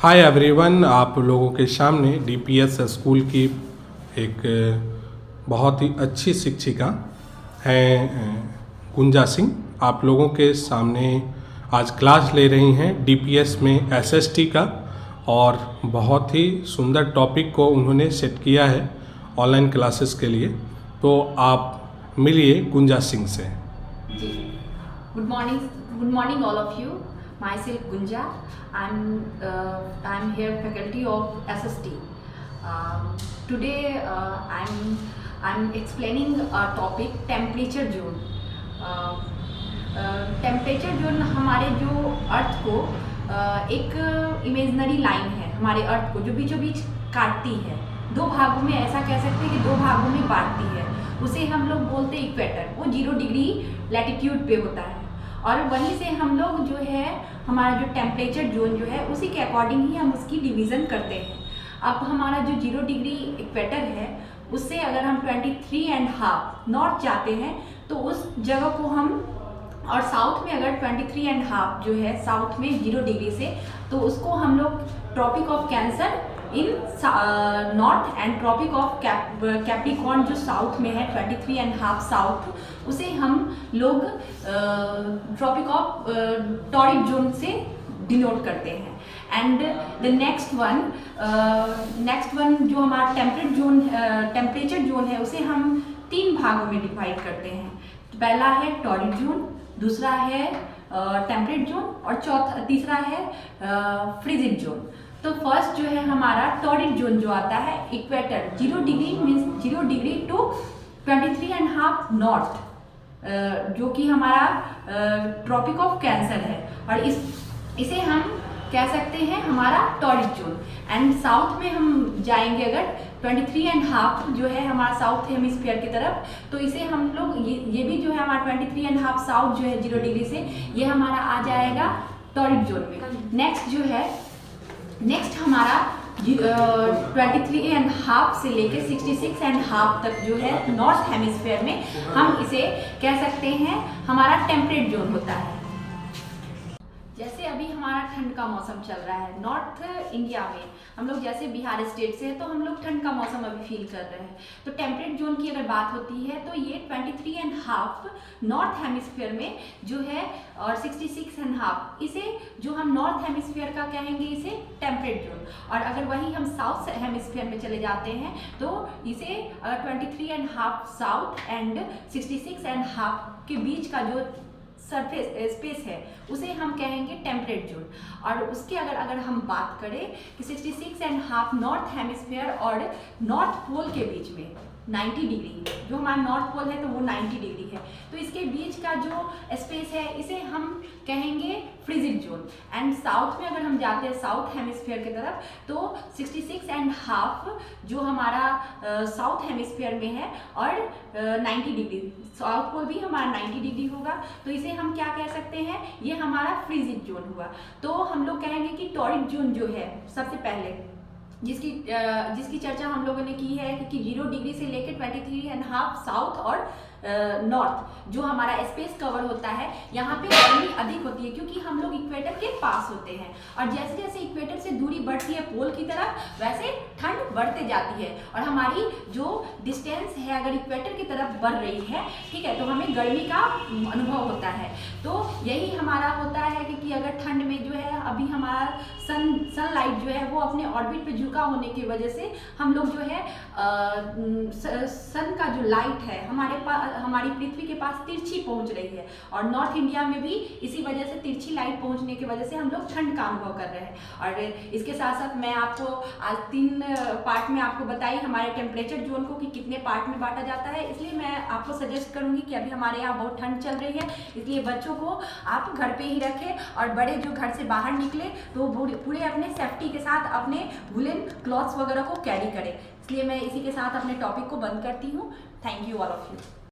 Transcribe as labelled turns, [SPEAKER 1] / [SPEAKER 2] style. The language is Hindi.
[SPEAKER 1] हाय एवरीवन, आप लोगों के सामने डीपीएस स्कूल की एक बहुत ही अच्छी शिक्षिका हैं गुंजा सिंह आप लोगों के सामने आज क्लास ले रही हैं डीपीएस में एसएसटी का। और बहुत ही सुंदर टॉपिक को उन्होंने सेट किया है ऑनलाइन क्लासेस के लिए। तो आप मिलिए गुंजा सिंह से।
[SPEAKER 2] जी, good morning all of you. Myself Gunja. I'm here faculty of SST. Today I'm explaining a topic temperature zone. Temperature zone हमारे जो अर्थ को एक इमेजनरी लाइन है, हमारे अर्थ को जो बीचों बीच काटती है, दो भागों में, ऐसा कह सकते हैं कि दो भागों में बांटती है। उसे हम लोग बोलते हैं इक्वेटर। वो 0 डिग्री लैटिट्यूड पे होता है और वहीं से हम लोग जो है हमारा जो टेम्परेचर जोन जो है उसी के अकॉर्डिंग ही हम उसकी डिवीज़न करते हैं। अब हमारा जो 0 डिग्री इक्वेटर है उससे अगर हम 23.5 नॉर्थ जाते हैं तो उस जगह को हम, और साउथ में अगर 23.5 जो है साउथ में 0 डिग्री से, तो उसको हम लोग tropic of cancer in north and tropic of capricorn जो साउथ में है 23.5 साउथ, उसे हम लोग ट्रॉपिक ऑफ टॉरिड जोन से डिनोट करते हैं। एंड द नेक्स्ट वन जो हमारा टेम्परेचर जोन है उसे हम 3 भागों में डिवाइड करते हैं। पहला है टॉरिड जोन, दूसरा है टेम्परेट जोन और तीसरा है फ्रिजिड जोन। तो फर्स्ट जो है हमारा टॉरिड जोन जो आता है equator 0 degree means 0 degree to 23.5 north, जो कि हमारा ट्रॉपिक ऑफ कैंसर है, और इसे हम कह सकते हैं हमारा टॉरिड जोन। एंड साउथ में हम जाएंगे अगर 23.5 जो है हमारा साउथ हेमिस्फीयर की तरफ, तो इसे हम लोग ये भी जो है हमारा 23.5 साउथ जो है 0 डिग्री से, ये हमारा आ जाएगा टॉरिड जोन में। नेक्स्ट हमारा 23.5 से लेके 66.5 तक जो है नॉर्थ हेमिस्फीयर में, हम इसे कह सकते हैं हमारा टेम्परेट जोन होता है। जैसे अभी हमारा ठंड का मौसम चल रहा है नॉर्थ इंडिया में, हम लोग जैसे बिहार स्टेट से हैं तो हम लोग ठंड का मौसम अभी फील कर रहे हैं। तो टेम्परेट जोन की अगर बात होती है तो ये 23.5 नॉर्थ हेमिस्फीयर में जो है, और 66.5 इसे जो हम नॉर्थ हेमिस्फीयर का कहेंगे इसे टेम्परेट जोन। और अगर वही हम साउथ हेमिस्फीयर में चले जाते हैं तो इसे 23.5 साउथ एंड 66.5 के बीच का जो सरफेस स्पेस है उसे हम कहेंगे टेम्परेट जोन। और उसके अगर हम बात करें कि 66.5 नॉर्थ हेमिस्फीयर और नॉर्थ पोल के बीच में 90 डिग्री, जो हमारा नॉर्थ पोल है तो वो 90 डिग्री है, तो इसके बीच का जो स्पेस है इसे हम कहेंगे फ्रिजिड जोन। एंड साउथ में अगर हम जाते हैं साउथ हेमिस्फीयर की तरफ तो 66.5 जो हमारा साउथ हेमिस्फीयर में है और 90 डिग्री, साउथ पोल भी हमारा 90 डिग्री होगा, तो इसे हम क्या कह सकते हैं, ये हमारा फ्रिजिड जोन हुआ। तो हम लोग कहेंगे कि टॉरिड जोन जो है सबसे पहले जिसकी चर्चा हम लोगों ने की है कि 0 डिग्री से लेकर 23.5 साउथ और नॉर्थ जो हमारा स्पेस कवर होता है, यहाँ पे गर्मी अधिक होती है क्योंकि हम लोग इक्वेटर के पास होते हैं, और जैसे जैसे इक्वेटर से दूरी बढ़ती है पोल की तरफ वैसे ठंड बढ़ते जाती है, और हमारी जो डिस्टेंस है अगर इक्वेटर की तरफ बढ़ रही है, ठीक है, तो हमें गर्मी का अनुभव होता है। तो यही हमारा होता है कि अगर ठंड में जो है अभी हमारा सनलाइट जो है वो अपने ऑर्बिट पे झुका होने की वजह से हम लोग जो है सन का जो लाइट है हमारी पृथ्वी के पास तिरछी पहुंच रही है, और नॉर्थ इंडिया में भी इसी वजह से तिरछी लाइट पहुंचने की वजह से हम लोग ठंड का अनुभव कर रहे हैं। और इसके साथ साथ मैं आपको आज 3 पार्ट में आपको बताई हमारे टेम्परेचर जोन को कि कितने पार्ट में बांटा जाता है। इसलिए मैं आपको सजेस्ट करूंगी कि अभी हमारे यहाँ बहुत ठंड चल रही है, इसलिए बच्चों को आप घर पे ही रखें, और बड़े जो घर से बाहर निकले तो पूरे अपने सेफ्टी के साथ अपने वुलन क्लॉथ्स वगैरह को कैरी करें। इसलिए मैं इसी के साथ अपने टॉपिक को बंद करती हूँ। Thank you all of you.